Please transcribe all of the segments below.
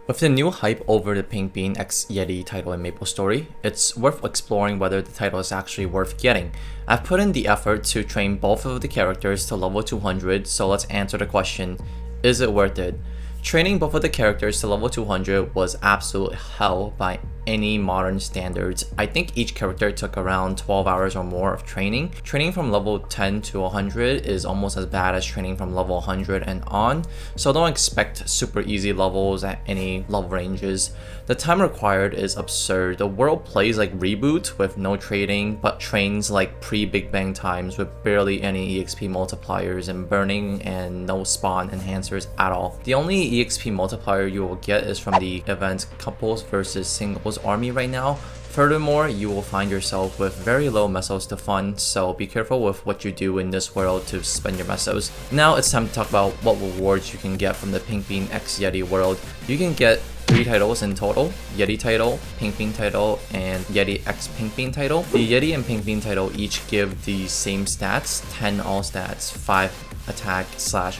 With the new hype over the Pink Bean x Yeti title in MapleStory, it's worth exploring whether the title is actually worth getting. I've put in the effort to train both of the characters to level 200, so let's answer the question, is it worth it? Training both of the characters to level 200 was absolute hell by any modern standards. I think each character took around 12 hours or more of training. Training from level 10 to 100 is almost as bad as training from level 100 and on, so don't expect super easy levels at any level ranges. The time required is absurd. The world plays like Reboot with no trading, but trains like pre-Big Bang times with barely any EXP multipliers and burning and no spawn enhancers at all. The only EXP multiplier you will get is from the event couples versus singles army right now. Furthermore, you will find yourself with very low mesos to fund, so be careful with what you do in this world to spend your mesos. Now it's time to talk about what rewards you can get from the Pink Bean x Yeti world. You can get 3 titles in total: Yeti title, Pink Bean title, and Yeti x Pink Bean title. The Yeti and Pink Bean title each give the same stats: 10 all stats, 5 attack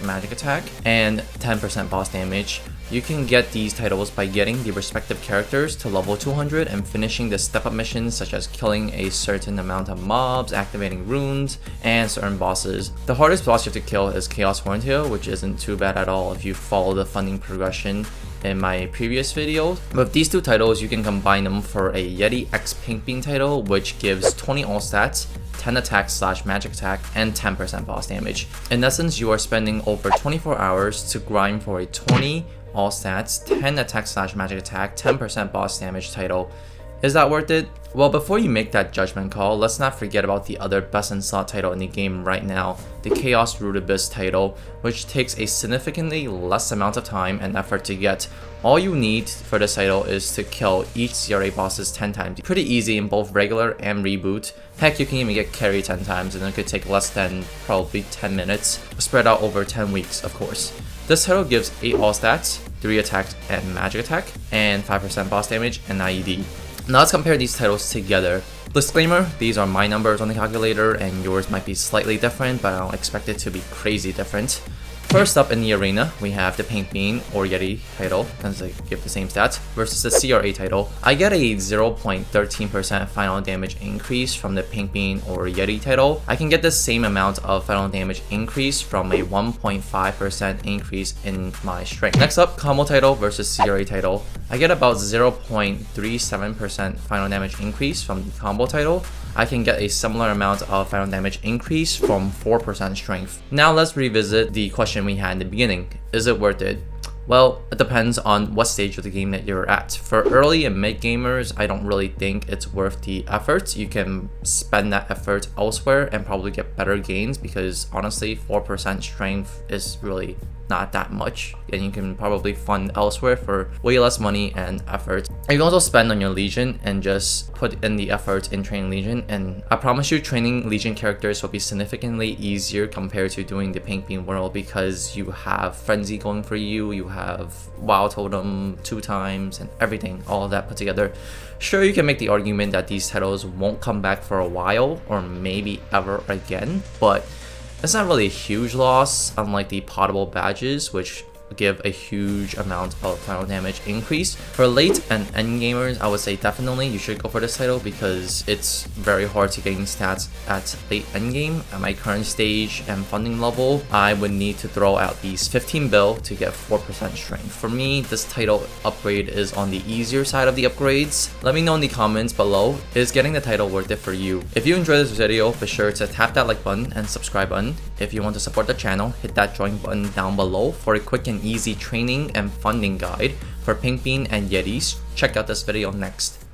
/ magic attack, and 10% boss damage. You can get these titles by getting the respective characters to level 200 and finishing the step-up missions such as killing a certain amount of mobs, activating runes, and certain bosses. The hardest boss you have to kill is Chaos Horntail, which isn't too bad at all if you follow the funding progression in my previous videos. With these two titles, you can combine them for a Yeti x Pink Bean title, which gives 20 all stats, 10 attack / magic attack, and 10% boss damage. In essence, you are spending over 24 hours to grind for a 20 all stats, 10 attack / magic attack, 10% boss damage title. Is that worth it? Well, before you make that judgment call, let's not forget about the other best in slot title in the game right now, the Chaos Root Abyss title, which takes a significantly less amount of time and effort to get. All you need for this title is to kill each CRA bosses 10 times. Pretty easy in both regular and reboot. Heck, you can even get carry 10 times and it could take less than probably 10 minutes, spread out over 10 weeks of course. This title gives 8 all stats, 3 attacks and magic attack, and 5% boss damage and IED. Now let's compare these titles together. Disclaimer, these are my numbers on the calculator and yours might be slightly different, but I don't expect it to be crazy different. First up in the arena, we have the Pink Bean or Yeti title, since they give the same stats, versus the CRA title. I get a 0.13% final damage increase from the Pink Bean or Yeti title. I can get the same amount of final damage increase from a 1.5% increase in my strength. Next up, combo title versus CRA title. I get about 0.37% final damage increase from the combo title. I can get a similar amount of final damage increase from 4% strength. Now let's revisit the question we had in the beginning. Is it worth it? Well, it depends on what stage of the game that you're at. For early and mid gamers, I don't really think it's worth the effort. You can spend that effort elsewhere and probably get better gains because honestly, 4% strength is really not that much, and you can probably fund elsewhere for way less money and effort. You can also spend on your Legion and just put in the effort in training Legion, and I promise you training Legion characters will be significantly easier compared to doing the Pink Bean world because you have Frenzy going for you, you have Wild Totem 2 times and everything, all of that put together. Sure, you can make the argument that these titles won't come back for a while or maybe ever again, but it's not really a huge loss, unlike the potable badges, which give a huge amount of final damage increase. For late and end gamers, I would say definitely you should go for this title because it's very hard to gain stats at late end game. At my current stage and funding level, I would need to throw at least 15 bill to get 4% strength. For me, this title upgrade is on the easier side of the upgrades. Let me know in the comments below, is getting the title worth it for you? If you enjoyed this video, be sure to tap that like button and subscribe button. If you want to support the channel, hit that join button down below for a quick and easy training and funding guide for Pink Bean and Yetis. Check out this video next.